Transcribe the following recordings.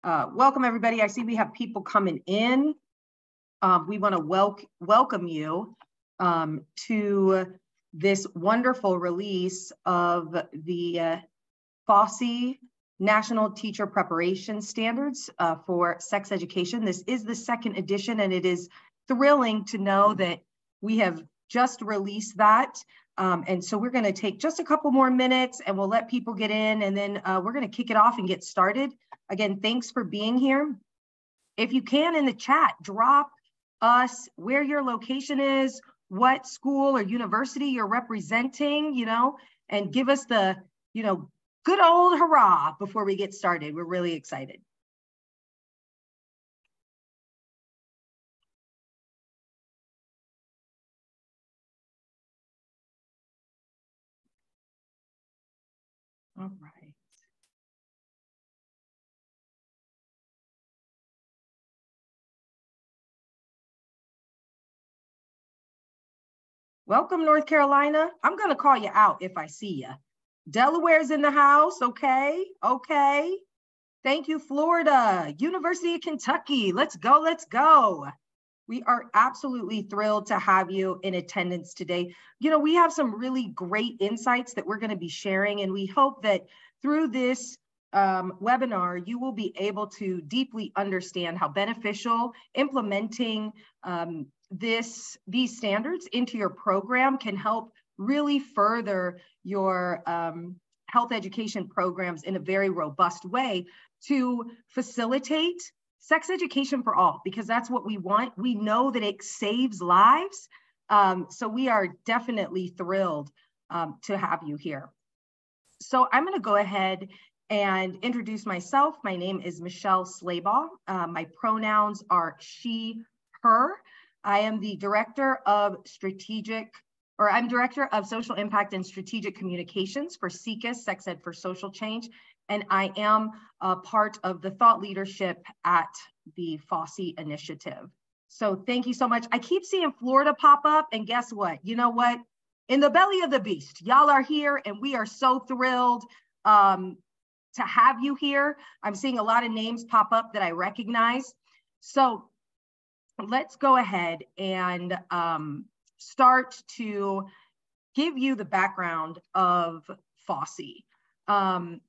Welcome, everybody. I see we have people coming in. We want to welcome you to this wonderful release of the FoSE National Teacher Preparation Standards for Sex Education. This is the second edition, and it is thrilling to know that we have just released that. And so we're going to take just a couple more minutes and we'll let people get in, and then we're going to kick it off and get started. Again, thanks for being here. If you can, in the chat, drop us where your location is, what school or university you're representing, and give us the, good old hurrah before we get started. We're really excited. All right. Welcome, North Carolina. I'm going to call you out if I see you. Delaware's in the house. Okay. Okay. Thank you, Florida. University of Kentucky. Let's go. Let's go. We are absolutely thrilled to have you in attendance today. We have some really great insights that we're going to be sharing, and we hope that through this webinar, you will be able to deeply understand how beneficial implementing these standards into your program can help really further your health education programs in a very robust way to facilitate sex education for all, because that's what we want. We know that it saves lives. So we are definitely thrilled to have you here. So I'm going to go ahead and introduce myself. My name is Michelle Slaybaugh. My pronouns are she, her. I am the Director of Director of Social Impact and Strategic Communications for SIECUS, Sex Ed for Social Change, and I am a part of the thought leadership at the FoSE initiative. So thank you so much. I keep seeing Florida pop up, and guess what? You know what? In the belly of the beast, y'all are here, and we are so thrilled to have you here. I'm seeing a lot of names pop up that I recognize. So let's go ahead and start to give you the background of FoSE and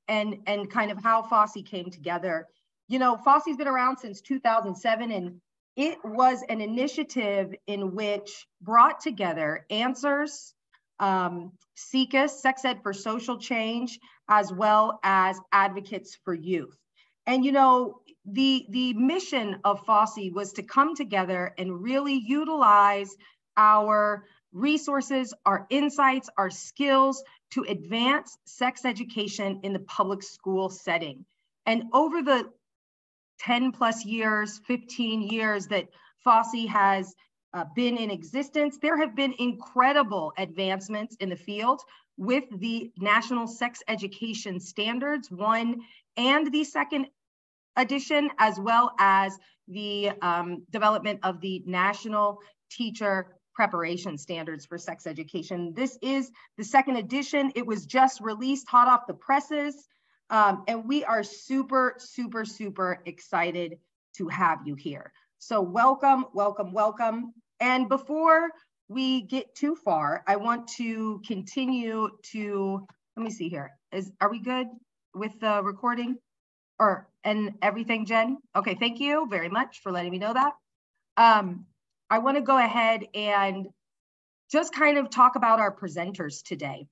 kind of how FoSE came together. FoSE's been around since 2007, and it was an initiative in which brought together answers, SIECUS, Sex Ed for Social Change, as well as advocates for youth. And the mission of FoSE was to come together and really utilize our resources, our insights, our skills to advance sex education in the public school setting. And over the 10 plus years, 15 years that FoSE has been in existence, there have been incredible advancements in the field with the National Sex Education Standards 1 and the second edition, as well as the development of the National Teacher Preparation Standards for Sex Education. This is the second edition. It was just released hot off the presses. And we are super, super, super excited to have you here. So welcome, welcome, welcome. And before we get too far, I want to continue to, let me see here. Are we good with the recording and everything, Jen? Okay, thank you very much for letting me know that. I want to go ahead and just kind of talk about our presenters today.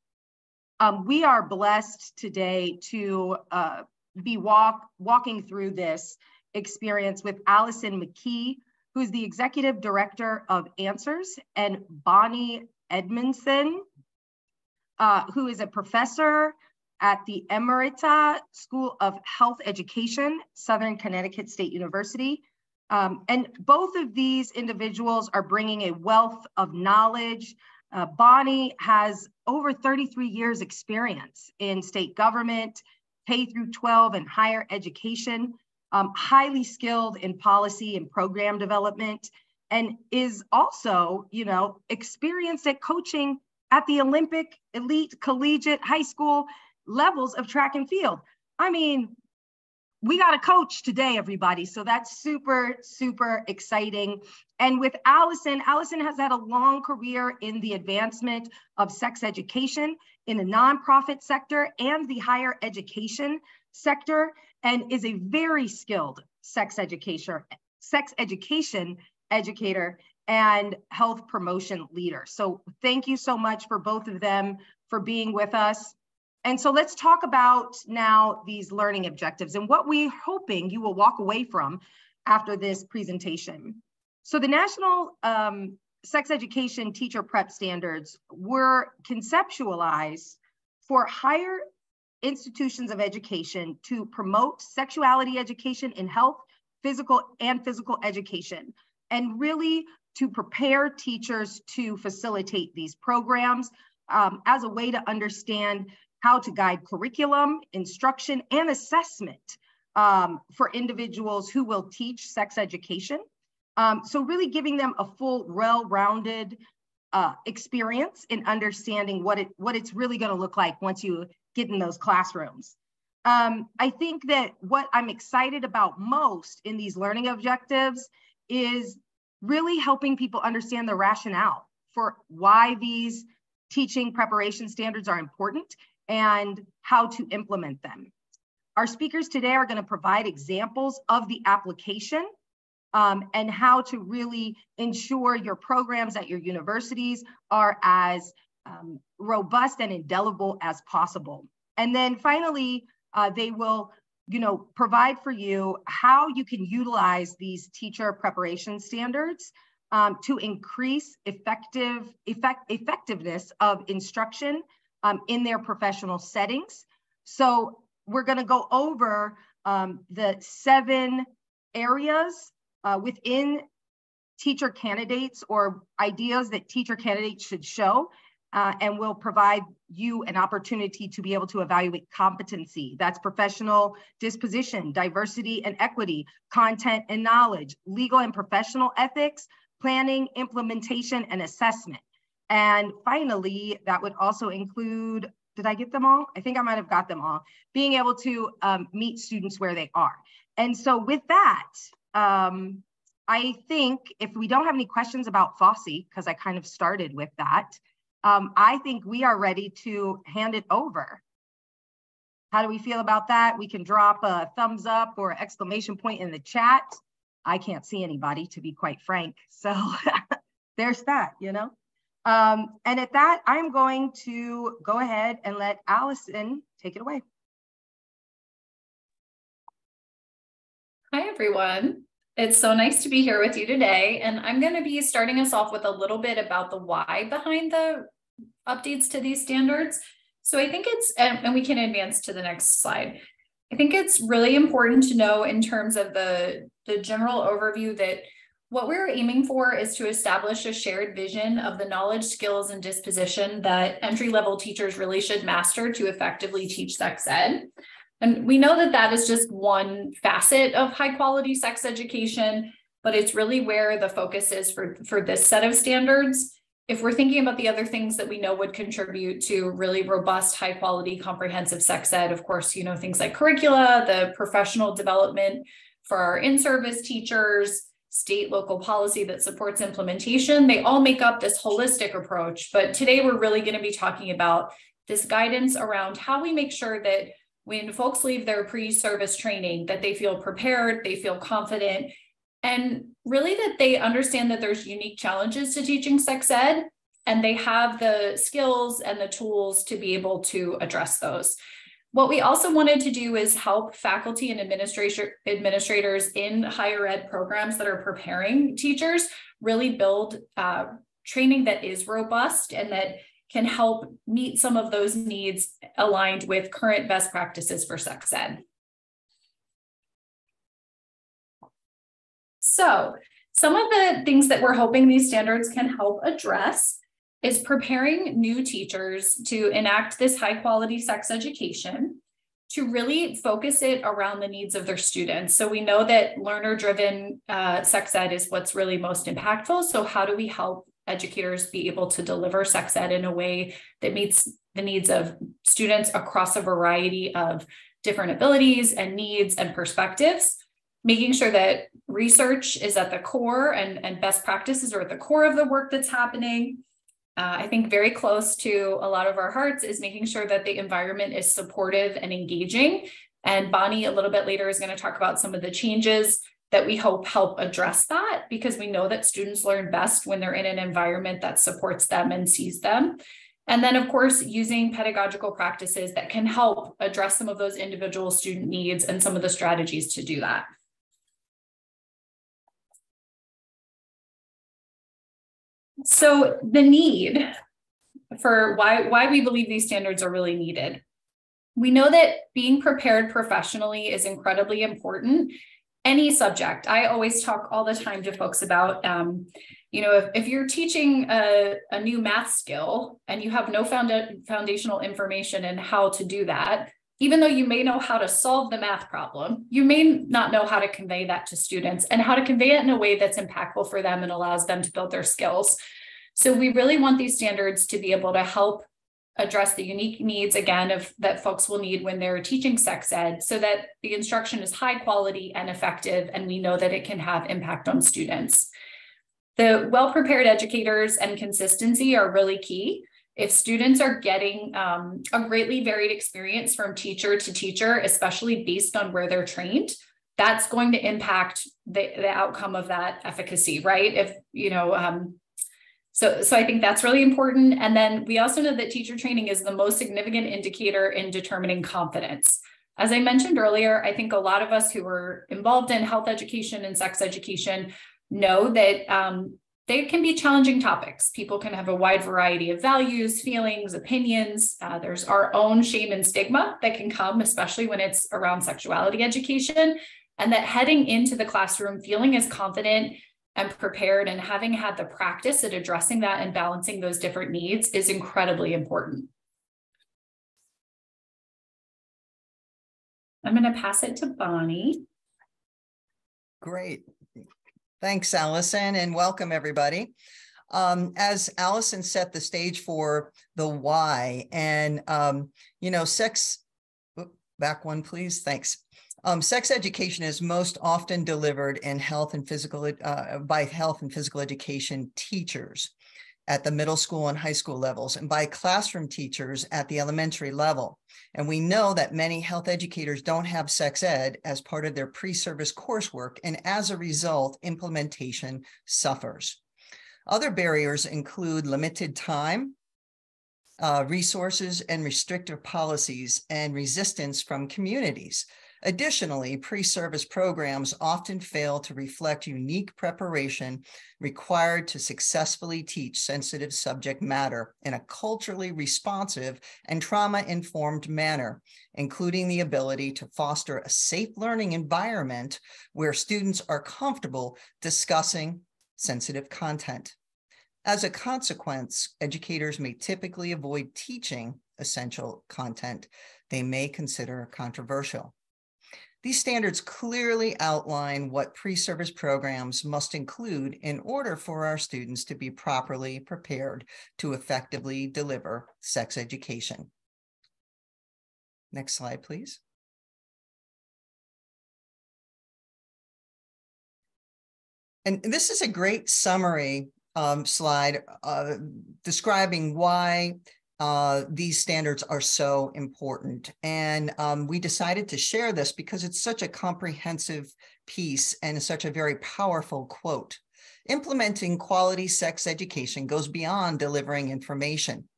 We are blessed today to be walking through this experience with Allison McKee, who's the Executive Director of Answers, and Bonnie Edmondson, who is a professor at the Emerita School of Health Education, Southern Connecticut State University. And both of these individuals are bringing a wealth of knowledge. Bonnie has over 33 years experience in state government, K through 12 and higher education, highly skilled in policy and program development, and is also, experienced at coaching at the Olympic, elite, collegiate, high school levels of track and field. I mean, we got a coach today, everybody. So that's super, super exciting. And with Allison has had a long career in the advancement of sex education in the nonprofit sector and the higher education sector, and is a very skilled sex education educator and health promotion leader. So thank you so much for both of them for being with us. And so let's talk about now these learning objectives and what we're hoping you will walk away from after this presentation. So the National Sex Education Teacher Prep Standards were conceptualized for higher institutions of education to promote sexuality education in health, physical education, and really to prepare teachers to facilitate these programs as a way to understand how to guide curriculum, instruction, and assessment for individuals who will teach sex education. So really giving them a full, well-rounded experience in understanding what it's really going to look like once you get in those classrooms. I think that what I'm excited about most in these learning objectives is really helping people understand the rationale for why these teaching preparation standards are important and how to implement them. Our speakers today are going to provide examples of the application and how to really ensure your programs at your universities are as robust and indelible as possible. And then finally, they will provide for you how you can utilize these teacher preparation standards to increase effectiveness of instruction in their professional settings. So we're going to go over the 7 areas within teacher candidates or ideas that teacher candidates should show, and we'll provide you an opportunity to be able to evaluate competency. That's professional disposition, diversity and equity, content and knowledge, legal and professional ethics, planning, implementation, and assessment. And finally, that would also include, did I get them all? I think I might have got them all. Being able to meet students where they are. And so with that, I think if we don't have any questions about FoSE, because I kind of started with that, I think we are ready to hand it over. How do we feel about that? We can drop a thumbs up or exclamation point in the chat. I can't see anybody, to be quite frank. So there's that, And at that, I'm going to go ahead and let Allison take it away. Hi, everyone. It's so nice to be here with you today. And I'm going to be starting us off with a little bit about the why behind the updates to these standards. So I think it's, and we can advance to the next slide. I think it's really important to know in terms of the general overview that what we're aiming for is to establish a shared vision of the knowledge, skills, and disposition that entry-level teachers really should master to effectively teach sex ed. And we know that that is just one facet of high-quality sex education, but it's really where the focus is for this set of standards. If we're thinking about the other things that we know would contribute to really robust, high-quality, comprehensive sex ed, of course, things like curricula, the professional development for our in-service teachers, state, local policy that supports implementation, they all make up this holistic approach. But today we're really going to be talking about this guidance around how we make sure that when folks leave their pre-service training, that they feel prepared, they feel confident, and really that they understand that there's unique challenges to teaching sex ed, and they have the skills and the tools to be able to address those. What we also wanted to do is help faculty and administrators in higher ed programs that are preparing teachers really build training that is robust and that can help meet some of those needs aligned with current best practices for sex ed. So some of the things that we're hoping these standards can help address is preparing new teachers to enact this high quality sex education, to really focus it around the needs of their students. So we know that learner-driven sex ed is what's really most impactful. So how do we help educators be able to deliver sex ed in a way that meets the needs of students across a variety of different abilities and needs and perspectives, making sure that research is at the core and best practices are at the core of the work that's happening. I think very close to a lot of our hearts is making sure that the environment is supportive and engaging. And Bonnie, a little bit later, is going to talk about some of the changes that we hope help address that, because we know that students learn best when they're in an environment that supports them and sees them. And then, of course, using pedagogical practices that can help address some of those individual student needs and some of the strategies to do that. So the need for why we believe these standards are really needed. We know that being prepared professionally is incredibly important. Any subject, I always talk all the time to folks about, if you're teaching a new math skill and you have no foundational information in how to do that, even though you may know how to solve the math problem, you may not know how to convey that to students and how to convey it in a way that's impactful for them and allows them to build their skills. So we really want these standards to be able to help address the unique needs, again, that folks will need when they're teaching sex ed, so that the instruction is high quality and effective, and we know that it can have impact on students. The well-prepared educators and consistency are really key. If students are getting a greatly varied experience from teacher to teacher, especially based on where they're trained, that's going to impact the outcome of that efficacy, right? So I think that's really important. And then we also know that teacher training is the most significant indicator in determining confidence. As I mentioned earlier, I think a lot of us who are involved in health education and sex education know that they can be challenging topics. People can have a wide variety of values, feelings, opinions. There's our own shame and stigma that can come, especially when it's around sexuality education, and that heading into the classroom feeling as confident and prepared and having had the practice at addressing that and balancing those different needs is incredibly important. I'm going to pass it to Bonnie. Great. Thanks, Allison, and welcome everybody. As Allison set the stage for the why, and back one, please. Thanks. Sex education is most often delivered in by health and physical education teachers at the middle school and high school levels, and by classroom teachers at the elementary level. And we know that many health educators don't have sex ed as part of their pre-service coursework, and as a result, implementation suffers. Other barriers include limited time, resources, and restrictive policies, and resistance from communities. Additionally, pre-service programs often fail to reflect unique preparation required to successfully teach sensitive subject matter in a culturally responsive and trauma-informed manner, including the ability to foster a safe learning environment where students are comfortable discussing sensitive content. As a consequence, educators may typically avoid teaching essential content they may consider controversial. These standards clearly outline what pre-service programs must include in order for our students to be properly prepared to effectively deliver sex education. Next slide, please. And this is a great summary slide describing why these standards are so important. And we decided to share this because it's such a comprehensive piece and such a very powerful quote. Implementing quality sex education goes beyond delivering information.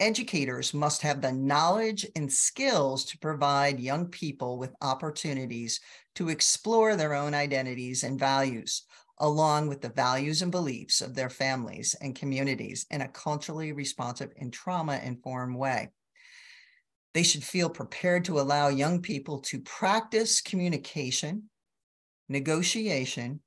Educators must have the knowledge and skills to provide young people with opportunities to explore their own identities and values, along with the values and beliefs of their families and communities in a culturally responsive and trauma-informed way. They should feel prepared to allow young people to practice communication, negotiation,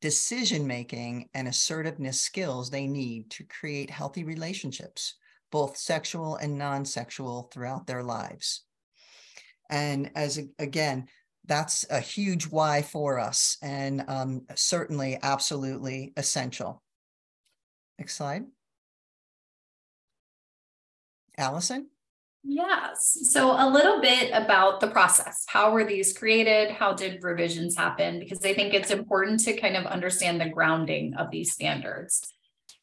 decision-making, and assertiveness skills they need to create healthy relationships, both sexual and non-sexual, throughout their lives. And again, that's a huge why for us, and certainly absolutely essential. Next slide. Allison? Yes. So a little bit about the process. How were these created? How did revisions happen? Because I think it's important to kind of understand the grounding of these standards.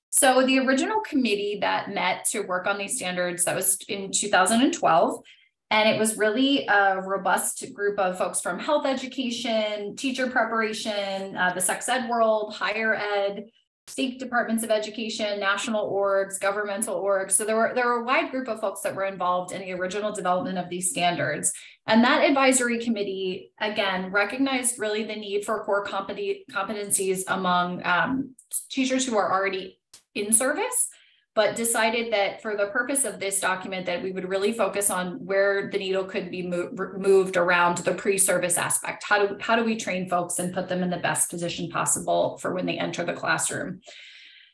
So the original committee that met to work on these standards, that was in 2012. And it was really a robust group of folks from health education, teacher preparation, the sex ed world, higher ed, state departments of education, national orgs, governmental orgs. So there were a wide group of folks that were involved in the original development of these standards. And that advisory committee, again, recognized really the need for core competencies among teachers who are already in service, but decided that for the purpose of this document that we would really focus on where the needle could be moved around the pre-service aspect. How do we train folks and put them in the best position possible for when they enter the classroom?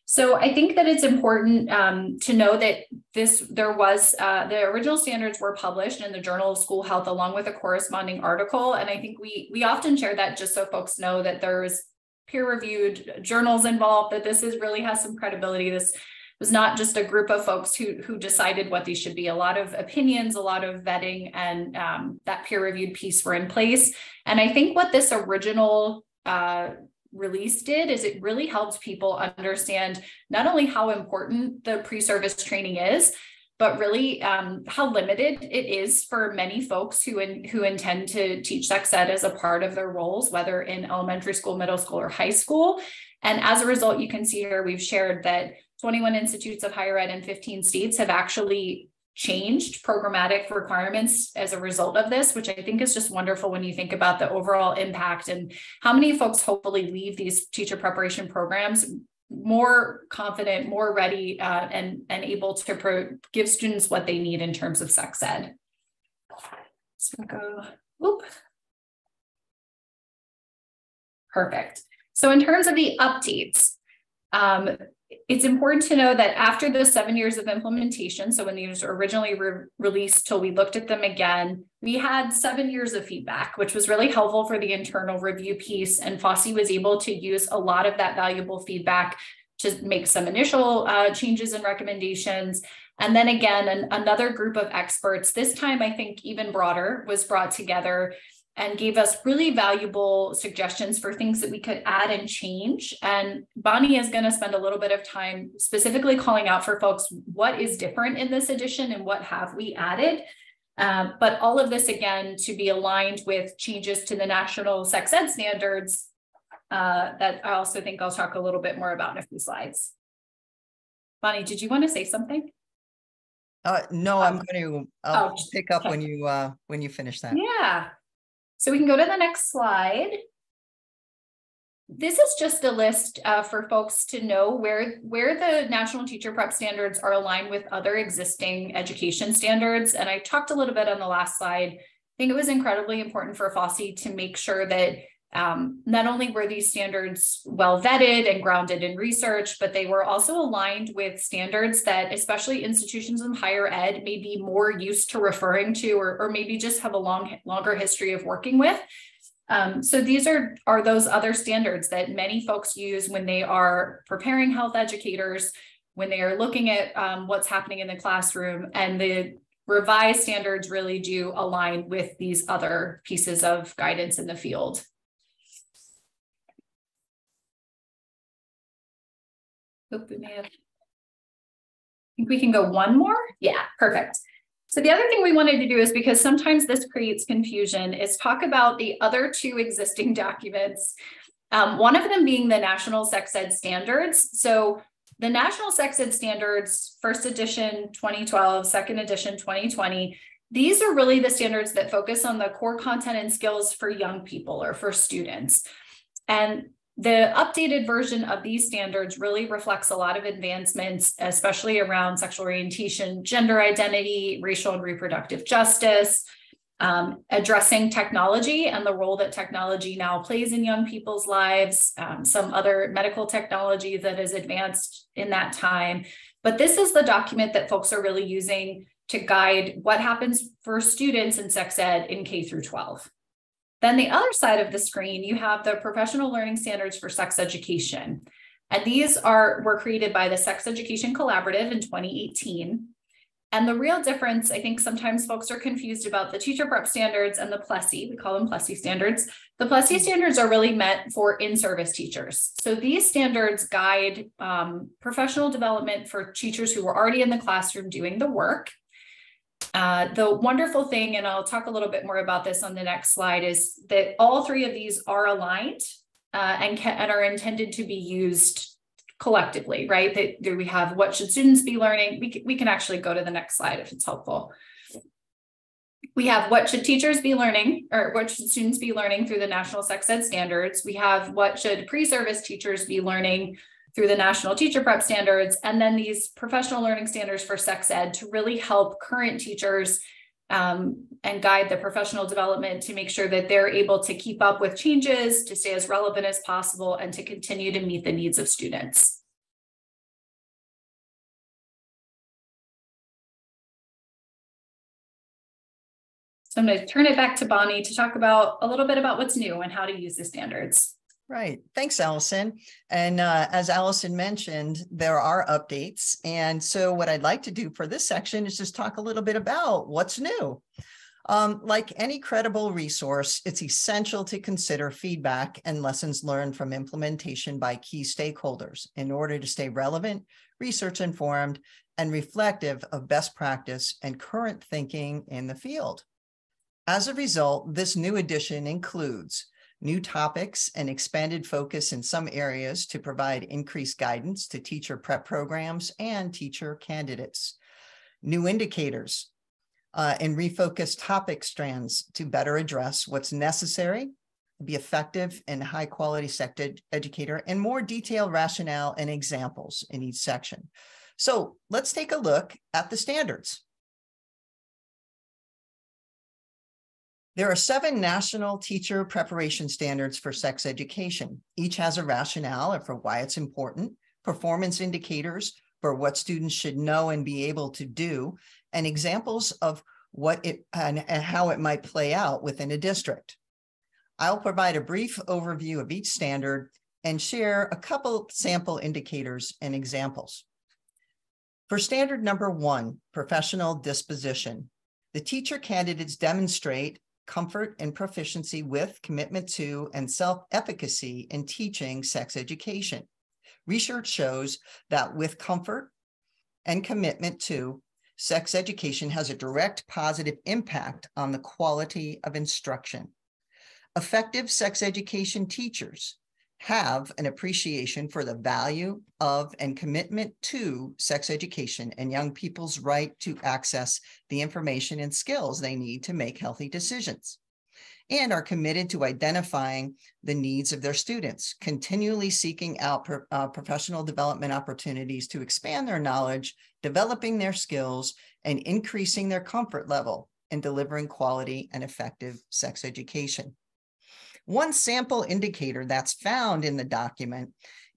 So I think that it's important to know that the original standards were published in the Journal of School Health along with a corresponding article. And I think we often share that just so folks know that there's peer-reviewed journals involved, that this really has some credibility. This was not just a group of folks who decided what these should be. A lot of opinions, a lot of vetting, and that peer-reviewed piece were in place. And I think what this original release did is it really helped people understand not only how important the pre-service training is, but really how limited it is for many folks who intend to teach sex ed as a part of their roles, whether in elementary school, middle school, or high school. And as a result, you can see here, we've shared that 21 institutes of higher ed in 15 states have actually changed programmatic requirements as a result of this, which I think is just wonderful when you think about the overall impact and how many folks hopefully leave these teacher preparation programs more confident, more ready, and able to give students what they need in terms of sex ed. So go, whoop. Perfect. So in terms of the updates, it's important to know that after the 7 years of implementation, so when these were originally released till we looked at them again, we had 7 years of feedback, which was really helpful for the internal review piece. And FoSE was able to use a lot of that valuable feedback to make some initial changes and recommendations. And then again, another group of experts, this time I think even broader, was brought together and gave us really valuable suggestions for things that we could add and change. And Bonnie is going to spend a little bit of time specifically calling out for folks what is different in this edition and what have we added. But all of this, again, to be aligned with changes to the national sex ed standards that I also think I'll talk a little bit more about in a few slides. Bonnie, did you want to say something? No, I'm going to pick up when you finish that. Yeah. So we can go to the next slide. This is just a list for folks to know where the national teacher prep standards are aligned with other existing education standards. And I talked a little bit on the last slide. I think it was incredibly important for FoSE to make sure that not only were these standards well vetted and grounded in research, but they were also aligned with standards that especially institutions in higher ed may be more used to referring to, or maybe just have a longer history of working with. So these are those other standards that many folks use when they are preparing health educators, when they are looking at what's happening in the classroom, and the revised standards really do align with these other pieces of guidance in the field. Oop, I think we can go one more. Yeah, perfect. So the other thing we wanted to do is, because sometimes this creates confusion, is talk about the other two existing documents. One of them being the National Sex Ed Standards. So the National Sex Ed Standards, first edition 2012, second edition 2020, these are really the standards that focus on the core content and skills for young people or for students. And the updated version of these standards really reflects a lot of advancements, especially around sexual orientation, gender identity, racial and reproductive justice, addressing technology and the role that technology now plays in young people's lives, some other medical technology that has advanced in that time. But this is the document that folks are really using to guide what happens for students in sex ed in K through 12. Then the other side of the screen, you have the professional learning standards for sex education. And these were created by the Sex Education Collaborative in 2018. And the real difference, I think sometimes folks are confused about the teacher prep standards and the PLESI, we call them PLESI standards. The PLESI standards are really meant for in-service teachers. So these standards guide professional development for teachers who are already in the classroom doing the work. The wonderful thing, and I'll talk a little bit more about this on the next slide, is that all three of these are aligned and are intended to be used collectively, right? That we have what should students be learning. We can actually go to the next slide if it's helpful. We have what should teachers be learning, or what should students be learning through the National Sex Ed standards. We have what should pre-service teachers be learning through the National Teacher Prep standards, and then these professional learning standards for sex ed to really help current teachers and guide the professional development to make sure that they're able to keep up with changes, to stay as relevant as possible, and to continue to meet the needs of students. So I'm going to turn it back to Bonnie to talk about a little bit about what's new and how to use the standards. Right. Thanks, Allison. And as Allison mentioned, there are updates. And so what I'd like to do for this section is just talk a little bit about what's new. Like any credible resource, it's essential to consider feedback and lessons learned from implementation by key stakeholders in order to stay relevant, research informed, and reflective of best practice and current thinking in the field. As a result, this new edition includes new topics and expanded focus in some areas to provide increased guidance to teacher prep programs and teacher candidates, new indicators and refocused topic strands to better address what's necessary to be effective and high quality sex educator, and more detailed rationale and examples in each section. So let's take a look at the standards. There are 7 national teacher preparation standards for sex education. Each has a rationale for why it's important, performance indicators for what students should know and be able to do, and examples of what it and how it might play out within a district. I'll provide a brief overview of each standard and share a couple sample indicators and examples. For standard number 1, professional disposition, the teacher candidates demonstrate comfort and proficiency with, commitment to, and self-efficacy in teaching sex education. Research shows that with comfort and commitment to, sex education has a direct positive impact on the quality of instruction. Effective sex education teachers have an appreciation for the value of and commitment to sex education and young people's right to access the information and skills they need to make healthy decisions, and are committed to identifying the needs of their students, continually seeking out professional development opportunities to expand their knowledge, developing their skills, and increasing their comfort level in delivering quality and effective sex education. One sample indicator that's found in the document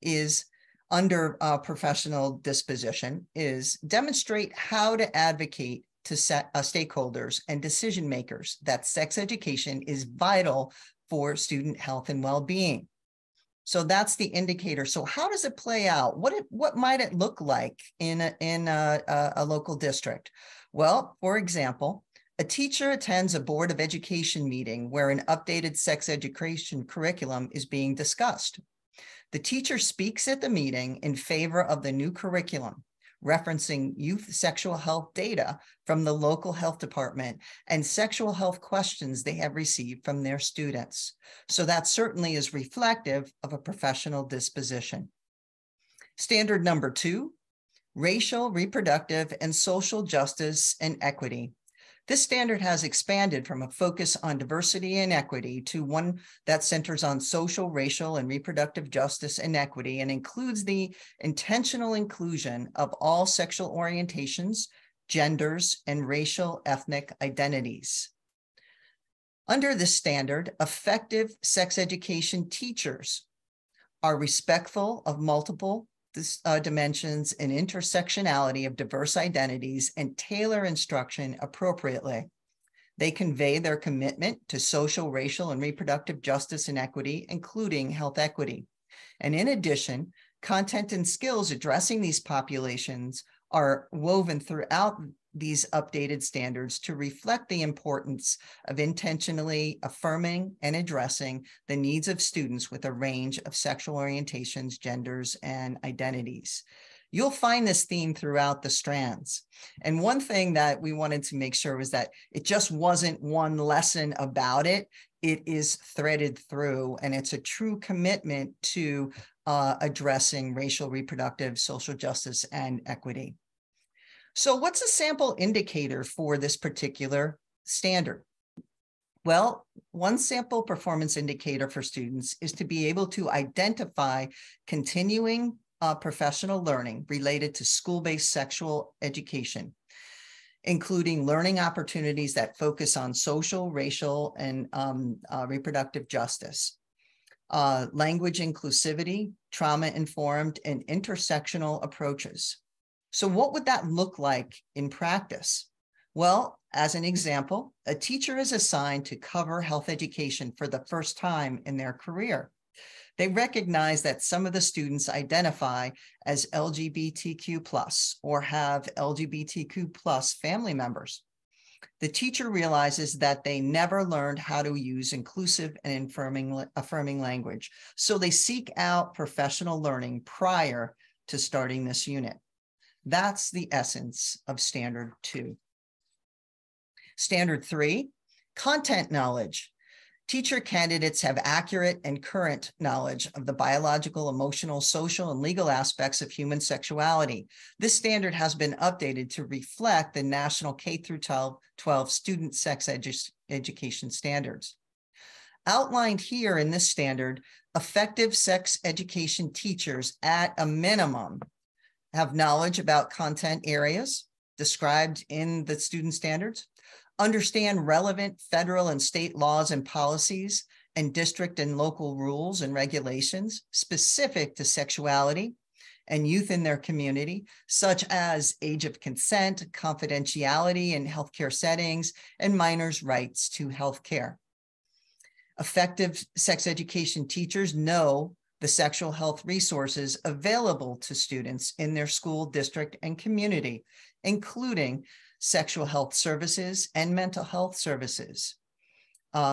is under professional disposition is demonstrate how to advocate to stakeholders and decision makers that sex education is vital for student health and well-being. So that's the indicator. So how does it play out? What might it look like in a local district? Well, for example, a teacher attends a Board of Education meeting where an updated sex education curriculum is being discussed. The teacher speaks at the meeting in favor of the new curriculum, referencing youth sexual health data from the local health department and sexual health questions they have received from their students. So that certainly is reflective of a professional disposition. Standard number 2, racial, reproductive, and social justice and equity. This standard has expanded from a focus on diversity and equity to one that centers on social, racial, and reproductive justice and equity, and includes the intentional inclusion of all sexual orientations, genders, and racial ethnic identities. Under this standard, effective sex education teachers are respectful of multiple dimensions and intersectionality of diverse identities and tailor instruction appropriately. They convey their commitment to social, racial, and reproductive justice and equity, including health equity. And in addition, content and skills addressing these populations are woven throughout these updated standards to reflect the importance of intentionally affirming and addressing the needs of students with a range of sexual orientations, genders, and identities. You'll find this theme throughout the strands. And one thing that we wanted to make sure was that it just wasn't one lesson about it. It is threaded through, and it's a true commitment to addressing racial, reproductive, social justice, and equity. So what's a sample indicator for this particular standard? Well, one sample performance indicator for students is to be able to identify continuing professional learning related to school-based sexual education, including learning opportunities that focus on social, racial, and reproductive justice, language inclusivity, trauma-informed, and intersectional approaches. So what would that look like in practice? Well, as an example, a teacher is assigned to cover health education for the first time in their career. They recognize that some of the students identify as LGBTQ+ or have LGBTQ+ family members. The teacher realizes that they never learned how to use inclusive and affirming language, so they seek out professional learning prior to starting this unit. That's the essence of Standard 2. Standard 3, content knowledge. Teacher candidates have accurate and current knowledge of the biological, emotional, social, and legal aspects of human sexuality. This standard has been updated to reflect the national K-12 student sex education standards. Outlined here in this standard, effective sex education teachers at a minimum have knowledge about content areas described in the student standards, understand relevant federal and state laws and policies, and district and local rules and regulations specific to sexuality and youth in their community, such as age of consent, confidentiality in healthcare settings, and minors' rights to healthcare. Effective sex education teachers know the sexual health resources available to students in their school, district, and community, including sexual health services and mental health services,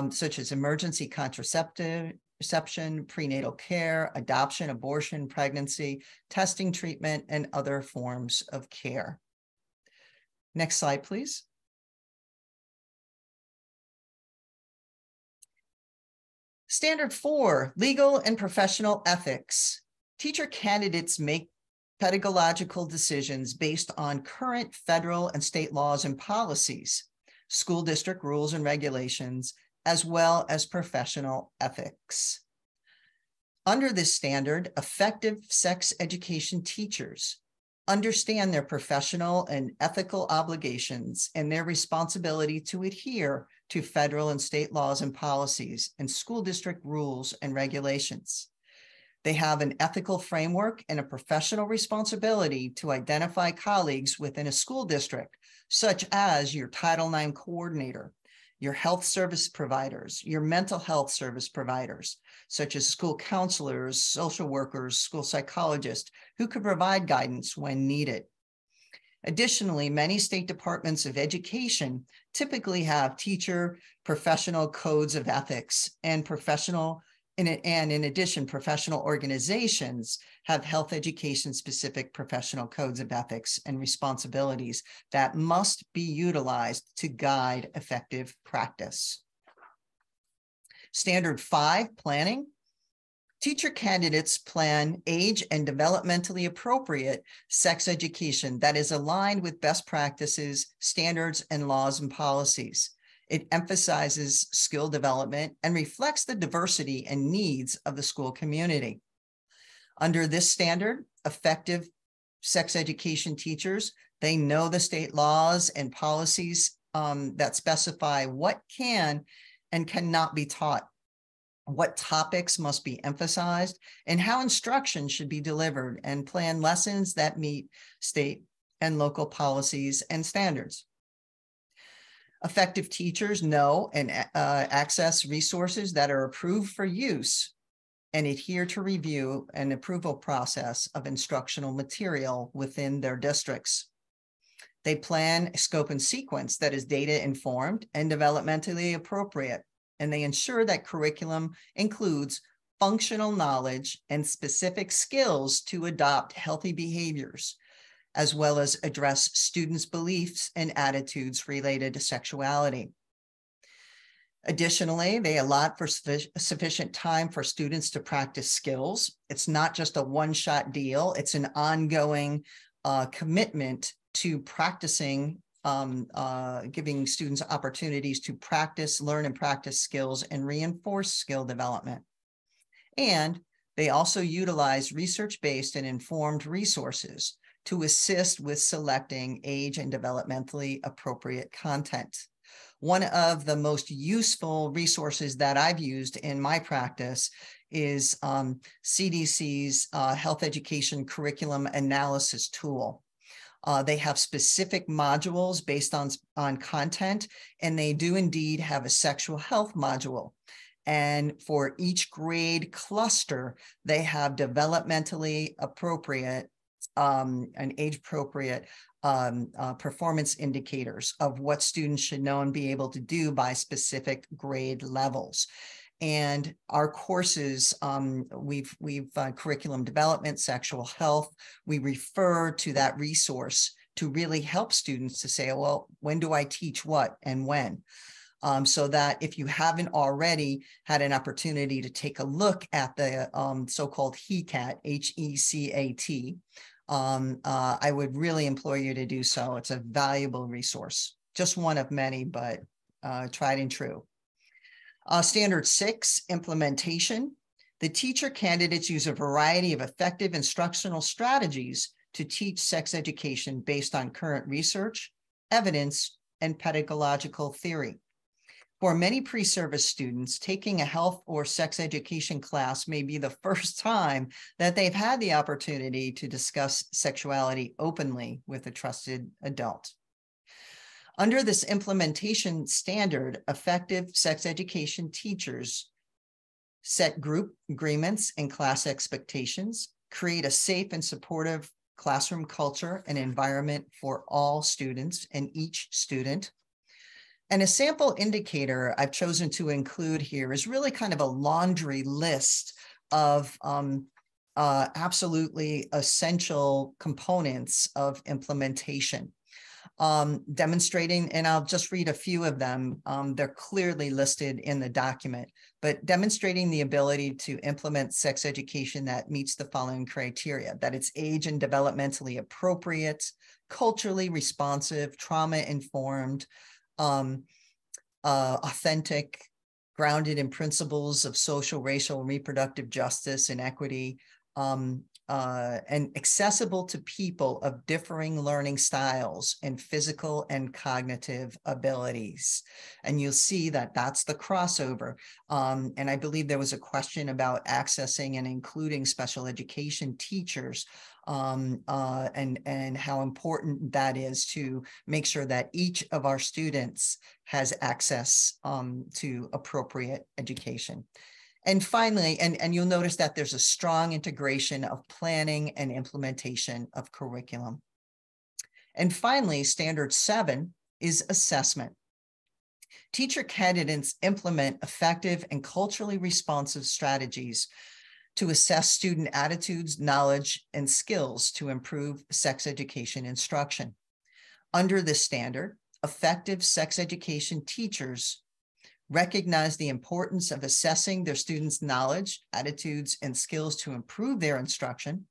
such as emergency contraception, prenatal care, adoption, abortion, pregnancy, testing, treatment, and other forms of care. Next slide, please. Standard 4, legal and professional ethics. Teacher candidates make pedagogical decisions based on current federal and state laws and policies, school district rules and regulations, as well as professional ethics. Under this standard, effective sex education teachers understand their professional and ethical obligations and their responsibility to adhere to federal and state laws and policies and school district rules and regulations. They have an ethical framework and a professional responsibility to identify colleagues within a school district, such as your Title IX coordinator, your health service providers, your mental health service providers, such as school counselors, social workers, school psychologists, who could provide guidance when needed. Additionally, many state departments of education typically have teacher professional codes of ethics, and in addition, professional organizations have health education specific professional codes of ethics and responsibilities that must be utilized to guide effective practice. Standard 5, planning. Teacher candidates plan age and developmentally appropriate sex education that is aligned with best practices, standards, and laws and policies. It emphasizes skill development and reflects the diversity and needs of the school community. Under this standard, effective sex education teachers, they know the state laws and policies that specify what can and cannot be taught, what topics must be emphasized, and how instruction should be delivered, and plan lessons that meet state and local policies and standards. Effective teachers know and access resources that are approved for use and adhere to review and approval process of instructional material within their districts. They plan, scope, and sequence that is data informed and developmentally appropriate. And they ensure that curriculum includes functional knowledge and specific skills to adopt healthy behaviors, as well as address students' beliefs and attitudes related to sexuality. Additionally, they allot for sufficient time for students to practice skills. It's not just a one-shot deal. It's an ongoing commitment to practicing, giving students opportunities to practice, learn and practice skills and reinforce skill development. And they also utilize research-based and informed resources to assist with selecting age and developmentally appropriate content. One of the most useful resources that I've used in my practice is CDC's Health Education Curriculum Analysis Tool. They have specific modules based on content, and they do indeed have a sexual health module. And for each grade cluster, they have developmentally appropriate and age-appropriate performance indicators of what students should know and be able to do by specific grade levels. And our courses, we've curriculum development, sexual health, we refer to that resource to really help students to say, well, when do I teach what and when? So that if you haven't already had an opportunity to take a look at the so-called HECAT, H-E-C-A-T, I would really implore you to do so. It's a valuable resource, just one of many, but tried and true. Standard 6, implementation. The teacher candidates use a variety of effective instructional strategies to teach sex education based on current research, evidence, and pedagogical theory. For many pre-service students, taking a health or sex education class may be the first time that they've had the opportunity to discuss sexuality openly with a trusted adult. Under this implementation standard, effective sex education teachers set group agreements and class expectations, create a safe and supportive classroom culture and environment for all students and each student. And a sample indicator I've chosen to include here is really kind of a laundry list of absolutely essential components of implementation. Demonstrating, and I'll just read a few of them. They're clearly listed in the document, but demonstrating the ability to implement sex education that meets the following criteria: that it's age and developmentally appropriate, culturally responsive, trauma-informed, authentic, grounded in principles of social, racial, and reproductive justice and equity, and accessible to people of differing learning styles and physical and cognitive abilities. And you'll see that that's the crossover. And I believe there was a question about accessing and including special education teachers, and how important that is to make sure that each of our students has access to appropriate education. And finally, and you'll notice that there's a strong integration of planning and implementation of curriculum. And finally, standard 7 is assessment. Teacher candidates implement effective and culturally responsive strategies to assess student attitudes, knowledge, and skills to improve sex education instruction. Under this standard, effective sex education teachers recognize the importance of assessing their students' knowledge, attitudes, and skills to improve their instruction.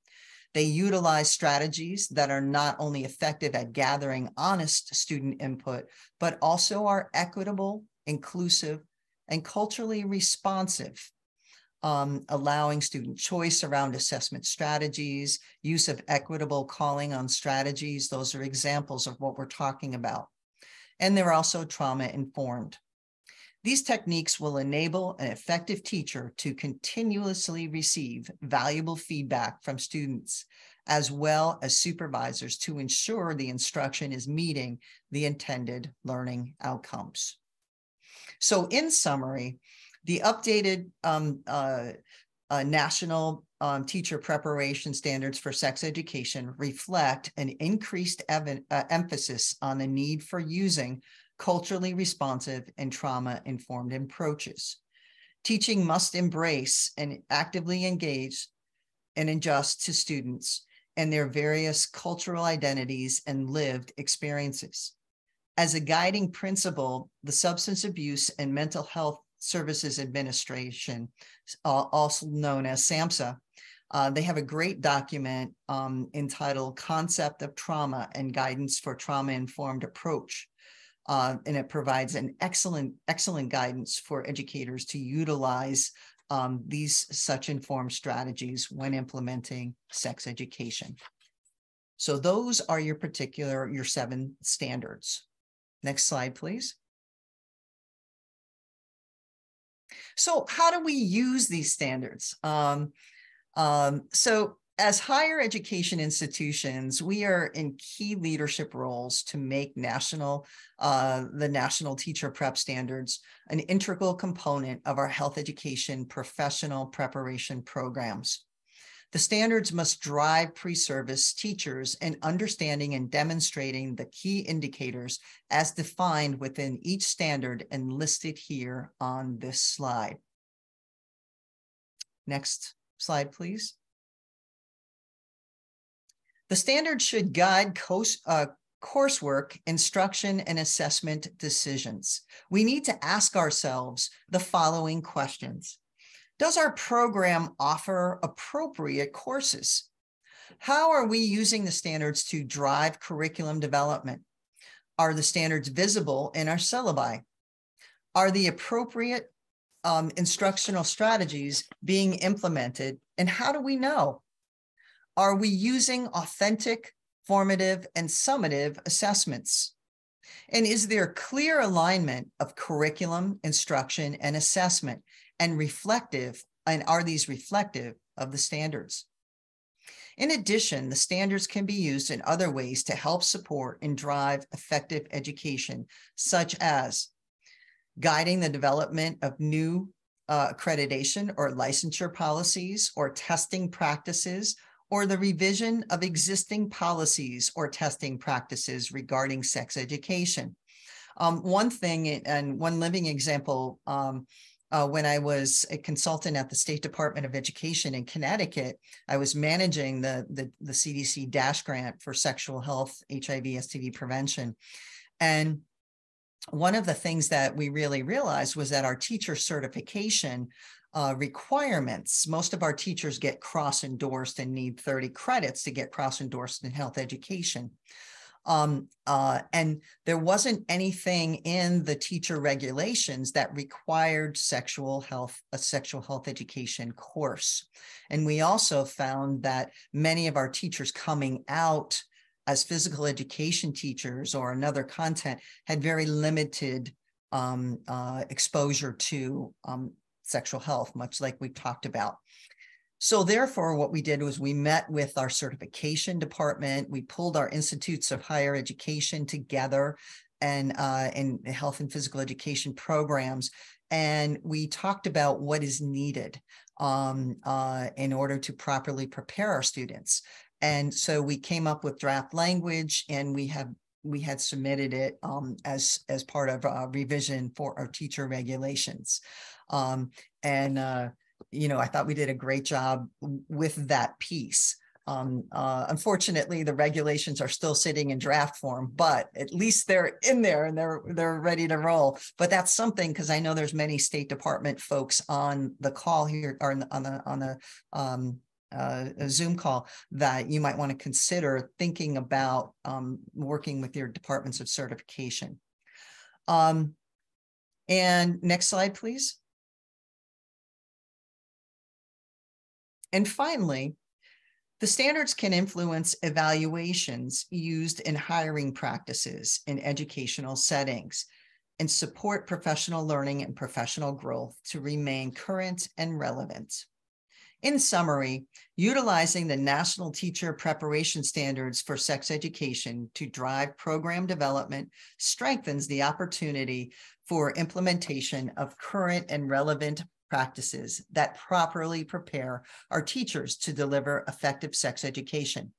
They utilize strategies that are not only effective at gathering honest student input, but also are equitable, inclusive, and culturally responsive, allowing student choice around assessment strategies, use of equitable calling on strategies. Those are examples of what we're talking about. And they're also trauma-informed. These techniques will enable an effective teacher to continuously receive valuable feedback from students, as well as supervisors, to ensure the instruction is meeting the intended learning outcomes. So in summary, the updated National teacher preparation standards for sex education reflect an increased emphasis on the need for using culturally responsive and trauma-informed approaches. Teaching must embrace and actively engage and adjust to students and their various cultural identities and lived experiences. As a guiding principle, the Substance Abuse and Mental Health Services Administration, also known as SAMHSA, they have a great document entitled Concept of Trauma and Guidance for Trauma-Informed Approach. And it provides an excellent guidance for educators to utilize these such informed strategies when implementing sex education. So those are your 7 standards. Next slide, please. So how do we use these standards? So as higher education institutions, we are in key leadership roles to make the national teacher prep standards an integral component of our health education professional preparation programs. The standards must drive pre-service teachers in understanding and demonstrating the key indicators as defined within each standard and listed here on this slide. Next slide, please. The standards should guide coursework, instruction, and assessment decisions. We need to ask ourselves the following questions. Does our program offer appropriate courses? How are we using the standards to drive curriculum development? Are the standards visible in our syllabi? Are the appropriate instructional strategies being implemented? And how do we know? Are we using authentic, formative, and summative assessments? And is there clear alignment of curriculum, instruction, and assessment and are these reflective of the standards? In addition, the standards can be used in other ways to help support and drive effective education, such as guiding the development of new accreditation or licensure policies or testing practices, or the revision of existing policies or testing practices regarding sex education. One thing and one living example, when I was a consultant at the State Department of Education in Connecticut, I was managing the CDC DASH grant for sexual health, HIV, STD prevention. And one of the things that we really realized was that our teacher certification requirements, most of our teachers get cross-endorsed and need 30 credits to get cross-endorsed in health education. And there wasn't anything in the teacher regulations that required a sexual health education course. And we also found that many of our teachers coming out as physical education teachers or another content had very limited exposure to sexual health, much like we talked about. So therefore, what we did was we met with our certification department. We pulled our institutes of higher education together and in health and physical education programs. And we talked about what is needed in order to properly prepare our students. And so we came up with draft language, and we had submitted it as part of a revision for our teacher regulations. I thought we did a great job with that piece. Unfortunately, the regulations are still sitting in draft form, but at least they're in there and they're ready to roll. But that's something, because I know there's many State Department folks on the call here or on a Zoom call that you might want to consider thinking about working with your departments of certification. And next slide, please. And finally, the standards can influence evaluations used in hiring practices in educational settings and support professional learning and professional growth to remain current and relevant. In summary, utilizing the National Teacher Preparation Standards for Sex Education to drive program development strengthens the opportunity for implementation of current and relevant practices that properly prepare our teachers to deliver effective sex education,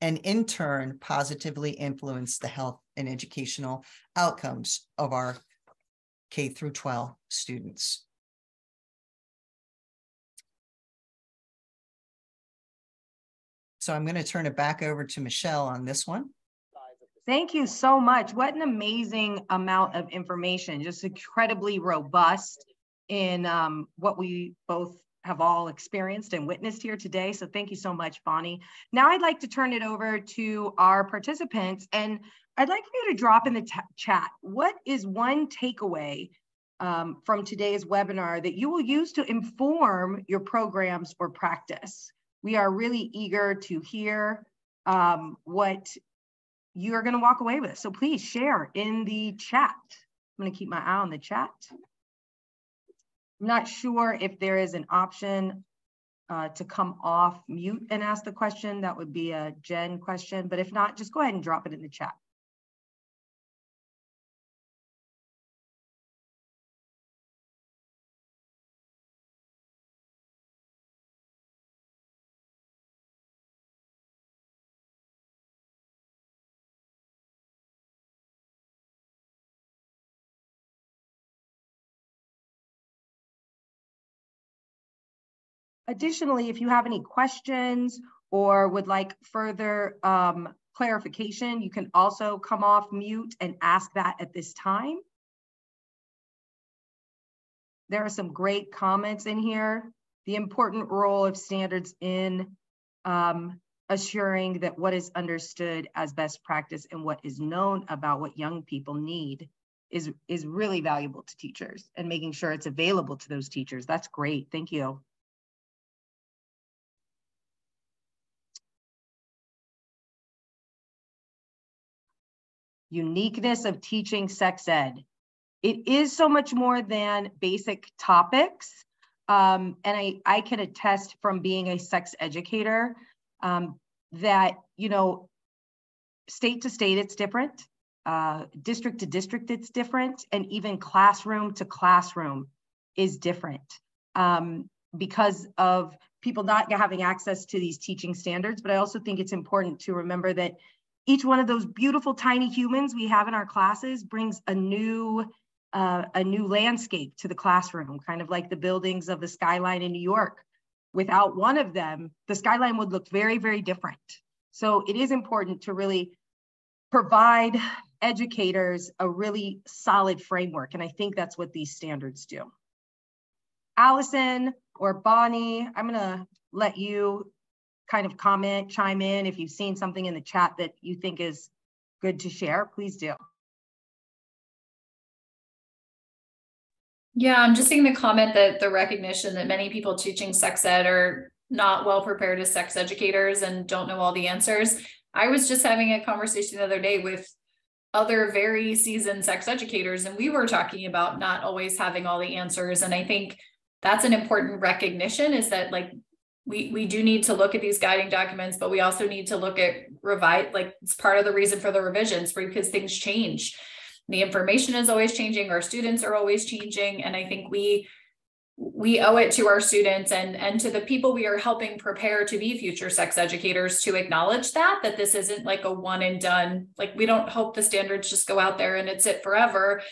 and in turn positively influence the health and educational outcomes of our K through 12 students. So I'm going to turn it back over to Michelle on this one. Thank you so much. What an amazing amount of information, just incredibly robust in what we both have all experienced and witnessed here today. So thank you so much, Bonnie. Now I'd like to turn it over to our participants, and I'd like for you to drop in the chat. What is one takeaway from today's webinar that you will use to inform your programs or practice? We are really eager to hear what you're going to walk away with. So please share in the chat. I'm going to keep my eye on the chat. I'm not sure if there is an option to come off mute and ask the question. That would be a Jen question, but if not, just go ahead and drop it in the chat. Additionally, if you have any questions or would like further clarification, you can also come off mute and ask that at this time. There are some great comments in here. The important role of standards in assuring that what is understood as best practice and what is known about what young people need is really valuable to teachers, and making sure it's available to those teachers. That's great. Thank you. Uniqueness of teaching sex ed. It is so much more than basic topics. And I can attest from being a sex educator that, you know, state to state, it's different. District to district, it's different. And even classroom to classroom is different because of people not having access to these teaching standards. But I also think it's important to remember that each one of those beautiful tiny humans we have in our classes brings a new landscape to the classroom, kind of like the buildings of the skyline in New York. Without one of them, the skyline would look very, very different. So it is important to really provide educators a really solid framework. And I think that's what these standards do. Allison or Bonnie, I'm gonna let you kind of comment, chime in. If you've seen something in the chat that you think is good to share, please do. Yeah, I'm just seeing the comment that the recognition that many people teaching sex ed are not well prepared as sex educators and don't know all the answers. I was just having a conversation the other day with other very seasoned sex educators, and we were talking about not always having all the answers. And I think that's an important recognition, is that like we do need to look at these guiding documents, but we also need to look at like it's part of the reason for the revisions, because things change. The information is always changing. Our students are always changing. And I think we owe it to our students and to the people we are helping prepare to be future sex educators to acknowledge that this isn't like a one and done. Like, we don't hope the standards just go out there and it's it forever.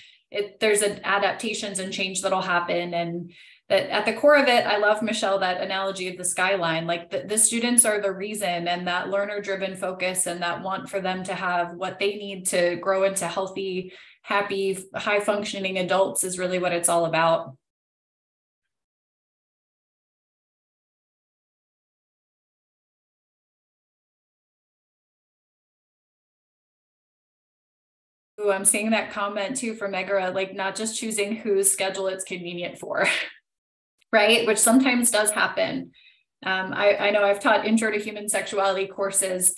There's adaptations and change that'll happen. And that at the core of it, I love, Michelle, that analogy of the skyline. Like the students are the reason, and that learner-driven focus and that want for them to have what they need to grow into healthy, happy, high-functioning adults is really what it's all about. Ooh, I'm seeing that comment too from Megra, like not just choosing whose schedule it's convenient for. Right? Which sometimes does happen. I know I've taught intro to human sexuality courses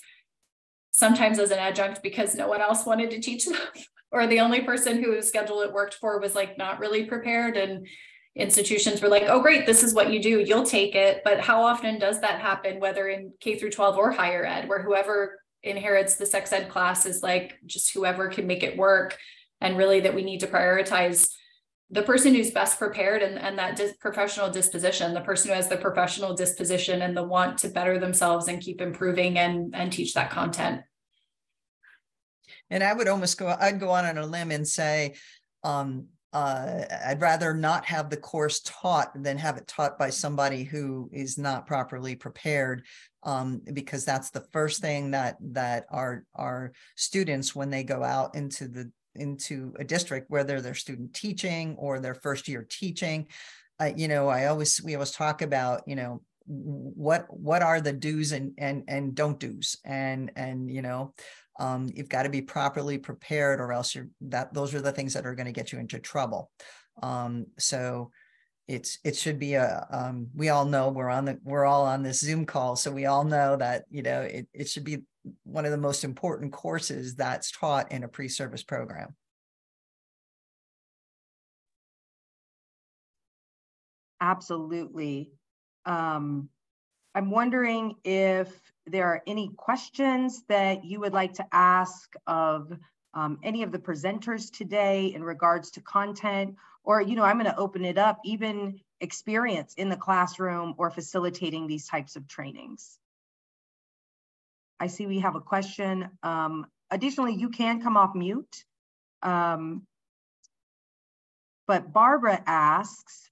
sometimes as an adjunct because no one else wanted to teach them, or the only person whose schedule it worked for was like not really prepared, and institutions were like, oh great, this is what you do, you'll take it. But how often does that happen, whether in K through 12 or higher ed, where whoever inherits the sex ed class is like just whoever can make it work, and really that we need to prioritize the person who's best prepared and that professional disposition, the person who has the professional disposition and the want to better themselves and keep improving and teach that content. And I would almost I'd go on a limb and say, I'd rather not have the course taught than have it taught by somebody who is not properly prepared, because that's the first thing that our students, when they go out into a district, whether they're student teaching or their first year teaching, we always talk about, what are the do's and don't do's, and you've got to be properly prepared, or else those are the things that are going to get you into trouble. So it should be we all know we're all on this Zoom call, so we all know that it should be one of the most important courses that's taught in a pre-service program. Absolutely. I'm wondering if there are any questions that you would like to ask of any of the presenters today in regards to content, or, I'm going to open it up, even experience in the classroom or facilitating these types of trainings. I see we have a question. Additionally, you can come off mute. But Barbara asks,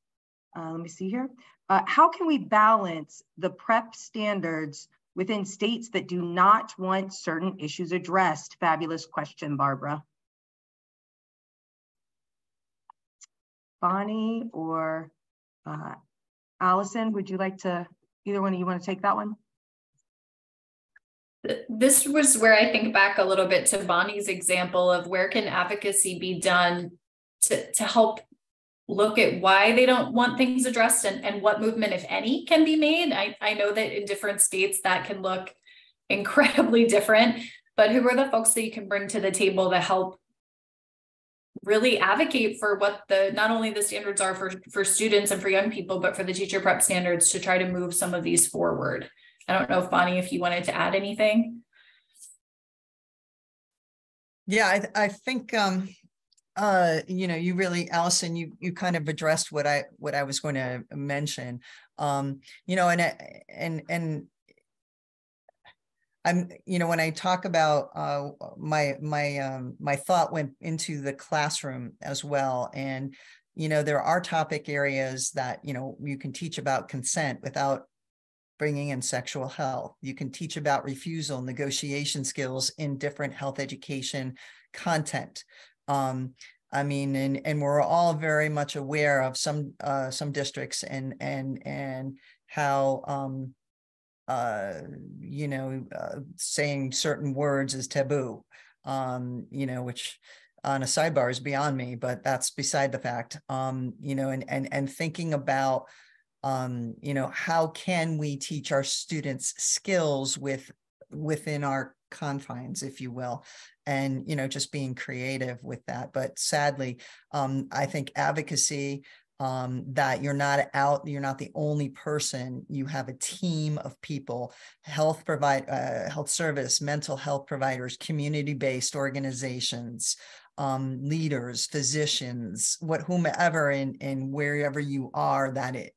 let me see here. How can we balance the PrEP standards within states that do not want certain issues addressed? Fabulous question, Barbara. Bonnie or Allison, would you like to, either one of you want to take that one? This was where I think back a little bit to Bonnie's example of where can advocacy be done to help look at why they don't want things addressed, and what movement, if any, can be made. I know that in different states that can look incredibly different, but who are the folks that you can bring to the table to help really advocate for what not only the standards are for students and for young people, but for the teacher prep standards to try to move some of these forward. I don't know if Bonnie, if you wanted to add anything. Yeah, I think you really, Allison, you kind of addressed what I was going to mention. And I'm, when I talk about my thought went into the classroom as well. And, there are topic areas that, you can teach about consent without bringing in sexual health. You can teach about refusal, negotiation skills in different health education content. And we're all very much aware of some districts and how saying certain words is taboo, which on a sidebar is beyond me, but that's beside the fact. And thinking about how can we teach our students skills within our confines, if you will, and just being creative with that. But sadly, I think advocacy, that you're not the only person. You have a team of people, health service, mental health providers, community-based organizations, leaders, physicians, whomever in wherever you are, that it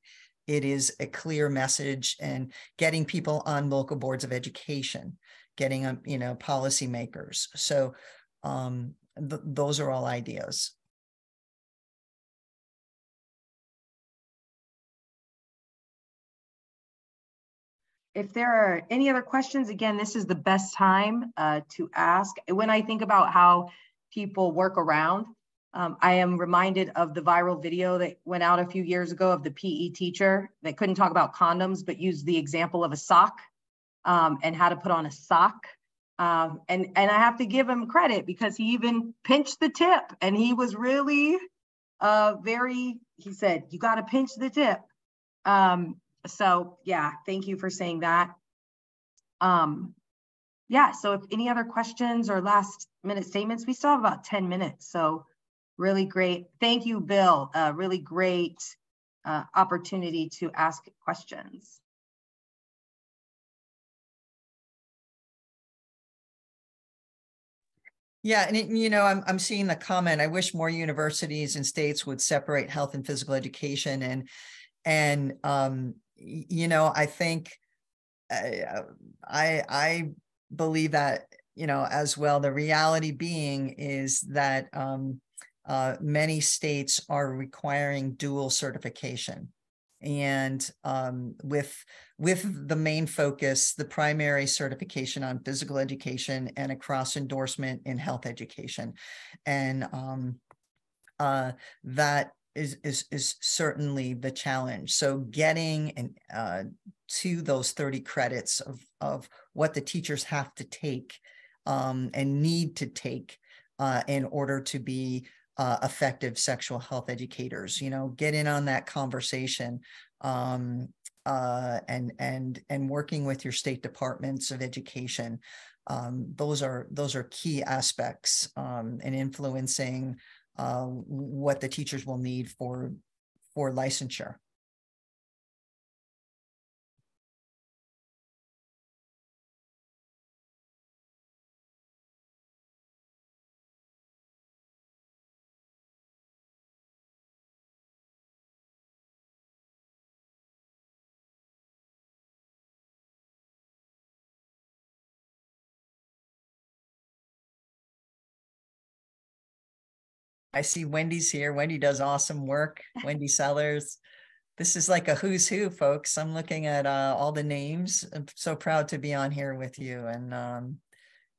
is a clear message, and getting people on local boards of education, getting policymakers. So those are all ideas. If there are any other questions, again, this is the best time to ask. When I think about how people work around, I am reminded of the viral video that went out a few years ago of the PE teacher that couldn't talk about condoms, but used the example of a sock and how to put on a sock. And I have to give him credit because he even pinched the tip, and he was really he said, you got to pinch the tip. So yeah, thank you for saying that. Yeah, so if any other questions or last minute statements, we still have about 10 minutes. So really great. Thank you, Bill. Really great opportunity to ask questions. Yeah, and you know, I'm seeing the comment. I wish more universities and states would separate health and physical education, and you know, I think I believe that, you know, as well. The reality being is that many states are requiring dual certification, and with the main focus, the primary certification on physical education and a cross endorsement in health education, and that is certainly the challenge. So getting to those 30 credits of what the teachers have to take and need to take in order to be effective sexual health educators, you know, get in on that conversation, and working with your state departments of education. Those are key aspects in influencing what the teachers will need for licensure. I see Wendy's here. Wendy does awesome work. Wendy Sellers. This is like a who's who, folks. I'm looking at all the names. I'm so proud to be on here with you. And,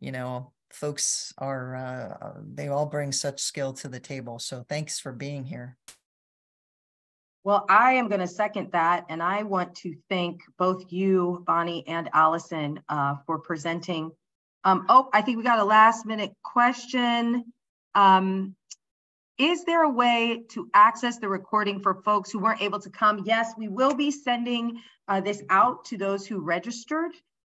you know, folks are, they all bring such skill to the table. So thanks for being here. Well, I am going to second that. And I want to thank both you, Bonnie, and Allison for presenting. Oh, I think we got a last minute question. Is there a way to access the recording for folks who weren't able to come? Yes, we will be sending this out to those who registered.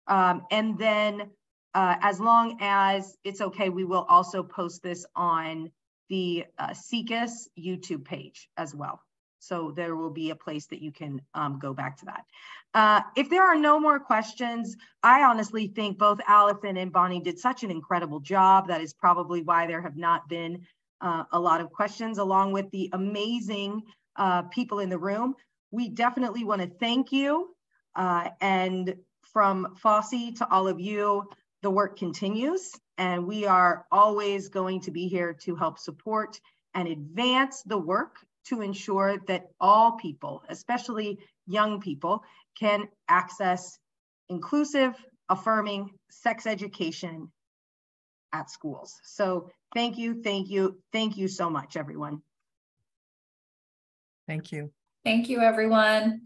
And then as long as it's okay, we will also post this on the SIECUS YouTube page as well. So there will be a place that you can go back to that. If there are no more questions, I honestly think both Allison and Bonnie did such an incredible job. That is probably why there have not been a lot of questions, along with the amazing people in the room. We definitely want to thank you. And from FoSE to all of you, the work continues, and we are always going to be here to help support and advance the work to ensure that all people, especially young people, can access inclusive, affirming sex education at schools. So thank you, thank you, thank you so much, everyone. Thank you. Thank you, everyone.